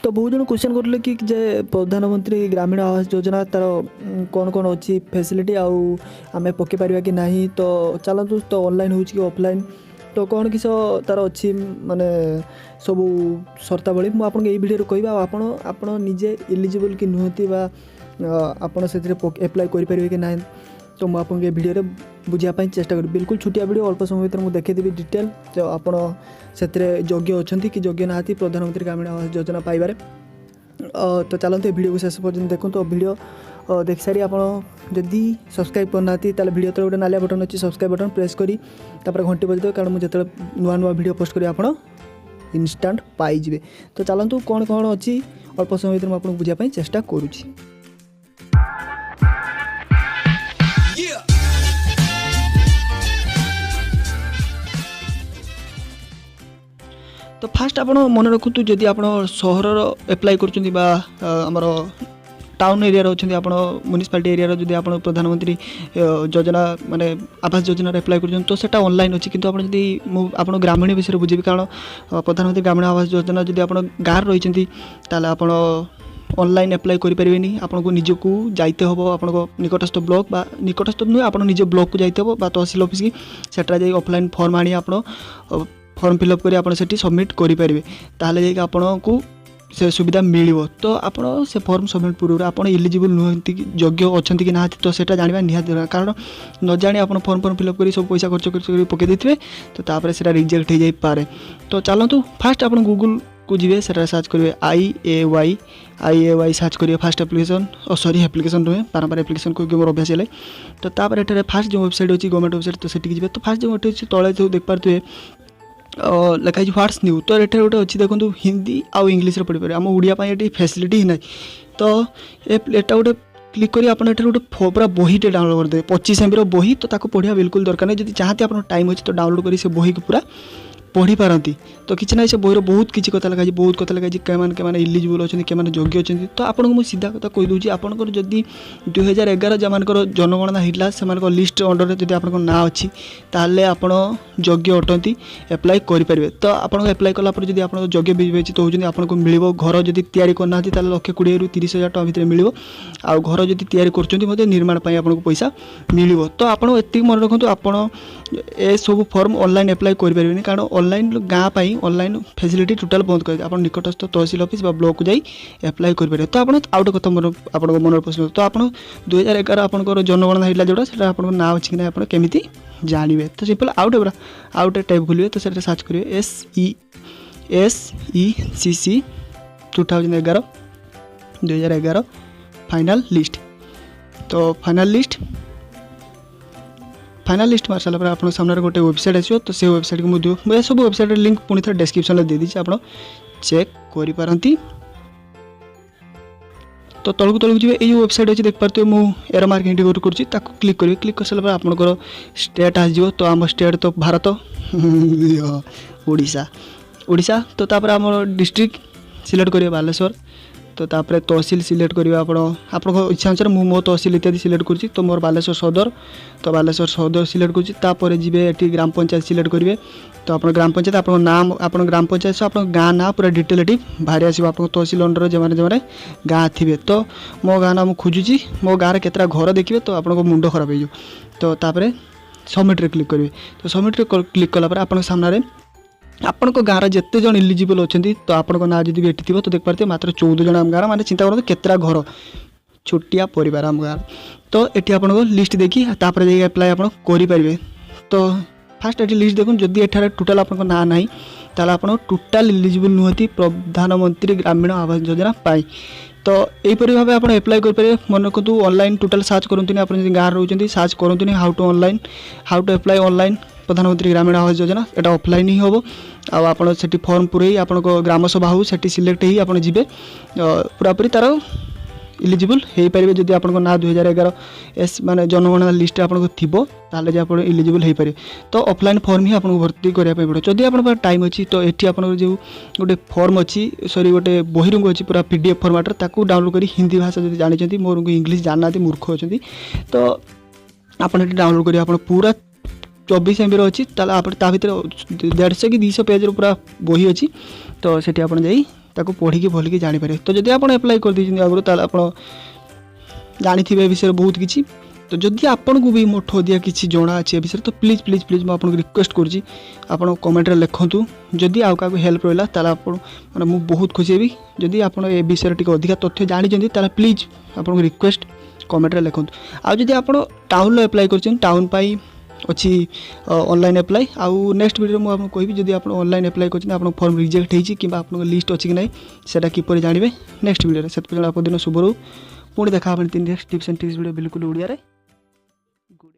तो बहुत जन क्वेश्चन करले कि जे प्रधानमंत्री ग्रामीण आवास योजना तार कौन कौन अच्छी फैसिलिटी आम पकई पार कि ना। तो चलतु तो ऑनलाइन हो कि ऑफलाइन तो कौन किस तार अच्छी माने सबू सर्तावली मुझे ये भिडियो कहवा आप निजे एलिजिबल कि नुहति आपड़ से एप्लाय करेंगे कि ना। तो मुझे भिडियो बुझापी चेष्टा करी बिल्कुल छुटिया भिडियो अल्प समय भर मुझे देखदेवी डिटेल तो आपड़ से योग्य अच्छा कि योग्य ना प्रधानमंत्री ग्रामीण आवास योजना पाइबारे। तो चलते भिडियो को शेष पर्यटन देखो। तो भिडियो देख सारी आपड़ी सब्सक्राइब करना ताले भिडियो तले गोटे नालिया बटन अच्छी सब्सक्राइब बटन प्रेस करी घंटी बजाइए कारण मुझे नुआ नुआ भिडियो पोस्ट करी आप इंस्टांट पाइबे। तो चलतु कौन कौन अच्छी अल्प समय भर मुझे बुझापी चेष्टा करुँची। तो फास्ट आप मन रखु जदि आप सहर एप्लाय करमर टाउन एरिया अच्छा आप म्युनिसिपालिटी एरिया जदि आप प्रधानमंत्री योजना माने आवास योजना एप्लाय कर तो सेटा ऑनलाइन अच्छी किंतु आप ग्रामीण विषय बुझे कारण प्रधानमंत्री ग्रामीण आवास योजना जदि आप गाँव रही आप ऑनलाइन एप्लाय करें आपको निजक जाइते हम आप निकटस्थ ब्लॉक बा निकटस्थ नुहे आप निज ब्लॉक को जाइते हम तहसिल ऑफिस की सेटा जाई ऑफलाइन फॉर्म आनी आप फॉर्म फिलअप करी आप सबमिट करेंगे ताहले आपन को से सुविधा मिल। तो आप से फॉर्म सबमिट पूर्व आप एलिजिबल नुहति योग्य अच्छा कि ना तो सेटा जाना निहाती दरकार कारण न जाने आप फॉर्म फिलअप कर सब पैसा खर्च कर पकई देते तो तापर से रिजेक्ट हो जाई पारे। तो चलतु फास्ट आप गूगल को जी से सर्च करेंगे IAY सर्च करेंगे फास्ट एप्लिकेशन सॉरी एप्लिकेशन नुहे बारंबार एप्लिकेशन को मोर अभ्यास है। तो तापर एठारे फास्ट जो वेबसाइट अच्छी गवर्नमेंट वेबसाइट तो सेठी जी। तो फास्ट जो तले जो देख पारे लिखाई व्हाट्स न्यू तो ये गोटे अच्छी देखो हिंदी आउ इंग्लीश पढ़ी पारे आम ओडिया ये फैसिलिटी ही ना। तो एटा गोटे क्लिक करी आप गोटे पूरा बहीटे डाउनलोड करदे 25 MB बही तो ताको पढ़िया बिल्कुल दरकार नहीं। जब चाहते आप टाइम अच्छे तो डाउनलोड करी से बही को पूरा पढ़ी पारती। तो किसी ना से बहीर बहुत किसी कथा लिखाई बहुत कथा लिखाई के इलिजिबल अच्छा के योग्य अच्छा। तो आपको मुझे सीधा कथा कहीदे आपंकर जदि 2011 जमानकर जनगणना होता से लिस्ट अंडर जब आप ना अच्छी ताले आप योग्य अटंती एप्लाय करेंगे। तो आप एप्लाय कलापर जब आप योग्य विवेचित होती आपको मिल घर जब तैयारी करना 1,20,000 ରୁ 30,000 टଙ୍କା भितर मिल आ घर जब तैयारी कर निर्माण आपको पैसा मिल। तो आप मन रखु आप ए सब फॉर्म ऑनलाइन एप्लाय करेंगे कारण ऑनलाइन गाँव ऑनलाइन फैसिलिटी टोटाल बंद कर आप निकटस्थ तहसिल ऑफिस ब्लॉक को जाई एप्लाय करेंगे। तो आप आउट कथा मन प्रश्न तो आप 2011 आपंकर जनगणना होता जोड़ा से आप ना अच्छी कि ना आप केमी जानवे। तो सिंपल आउट टाइप खोलिए तो से सर्च करेंगे SECC 2011 फाइनल लिस्ट। तो फाइनल लिस्ट मार सारा आप सामने गोटे वेबसाइट आसो तो से वेबसाइट को मुझे सब वेबसाइट लिंक पुणी थे डिस्क्रिप्शन में दे दीजिए आप चेक करी। तो तलू तलू जी ये वेबसाइट अच्छी देख पारे मुझे एरो मार्क इंडिकेट करुँची क्लिक करेंगे क्लिक कर सारा आपंकर स्टेट आसो तो आम स्टेट तो भारत ओडिशा। तो तापर आम डिस्ट्रिक्ट सिलेक्ट करेंगे बालेश्वर। तो तापर तहसिल सिलेक्ट करेंगे आप इच्छा अनुसार मो तहसिल इत्यादि सिलेक्ट करुँची तो मोर बालेश्वर सदर तो बालेश्वर सदर सिलेक्ट करुँची। तापर जी ये ग्राम पंचायत सिलेक्ट करेंगे तो आप ग्राम पंचायत आप नाम आप ग्राम पंचायत से आप गाँ ना पूरा डिटेल बाहरी आसो आप तहसिल अंडर जमाने गाँ थे। तो मो गाँ ना मुझे खोजुची मो गाँव केतटा घर देखिए तो आप मुंड खराब हो। तो तापर सबमिट क्लिक करेंगे। तो सबमिट क्लिक कलापर आप सामने आपण गाँव जिते जन इलिजिबल अच्छा तो आपन ना जब ये थी तो देख पारे मात्र 14 जन आम गाँव मैंने चिंता करते केतटा घर छोटिया परिवार आम गाँव। तो ये आप लिस्ट देखी तापर जाइए एप्लाय आप करेंगे। तो फास्ट ये लिस्ट देखो जदि एठार टोटाल आप ना ना ताला आप टोटाल इलिजिबल नुहति प्रधानमंत्री ग्रामीण आवास योजना पाई। तो यहीपरी भाव आप एप्लाय करेंगे। मन रखु ऑनलाइन टोटाल सर्च करते आप गाँव रोचे सर्च करते हाउ टू एप्लाय ऑनलाइन प्रधानमंत्री ग्रामीण आवास योजना एटा ऑफलाइन ही हम आप फॉर्म पूरे आप ग्राम सभा हो सिलेक्ट ही आप जी पूरापूरी तार इलिजिबल हो पारे। जदि आप ना 2011 माने जनगणना लिस्ट आपको थी ताले आप इलिजिबल हो पारे। तो ऑफलाइन फॉर्म ही आपको भर्ती करने पड़े। जदि आप टाइम अच्छी तो ये आप जो गोटे फॉर्म अच्छी सॉरी गोटे बहिरंग अच्छी पूरा PDF फॉर्मेट डाउनलोड कर हिंदी भाषा जब जानते मोर इंग्लीश जानना मूर्ख अच्छा तो आप डाउनलोड करेंगे आप पूरा 24 MB अच्छी ता भर 150 कि 200 पेज पूरा बही अच्छी। तो सेठी आप ताको पढ़ी भलिक जानीपर। तो जदि आप एप्लाय कर देछन आगु ताले आप जानी विषय बहुत किसी। तो जदि आपन को भी मोठो दिया किसी जना अच्छे विषय तो प्लीज प्लीज प्लीज मैं आपको रिक्वेस्ट करुँची आप कमेंट रे लिखंतु। जदि आउ का हेल्प रहा ताले आप माने मु बहुत खुशी हेबी। जदि आप ए विषय टिके अधिक तथ्य जानी ताले प्लीज आपको रिक्वेस्ट कमेंट रे लिखंतु। आ जदि आप टाउन लो एप्लाय करछन टाउन पाई अच्छी ऑनलाइन एप्लाय आउ नेक्स्ट वीडियो में आपको कहबी जदि आप ऑनलाइन एप्लाय करछन आपन फॉर्म रिजेक्ट होईची कि आपन लिस्ट अछि कि नै सेटा किपर जानिबे नेक्स्ट वीडियो रे। सेत पे आप दिन शुभ रहू। पुणी देखा 3 टिप्स एंड ट्रिक्स वीडियो बिल्कुल ओडिया रे।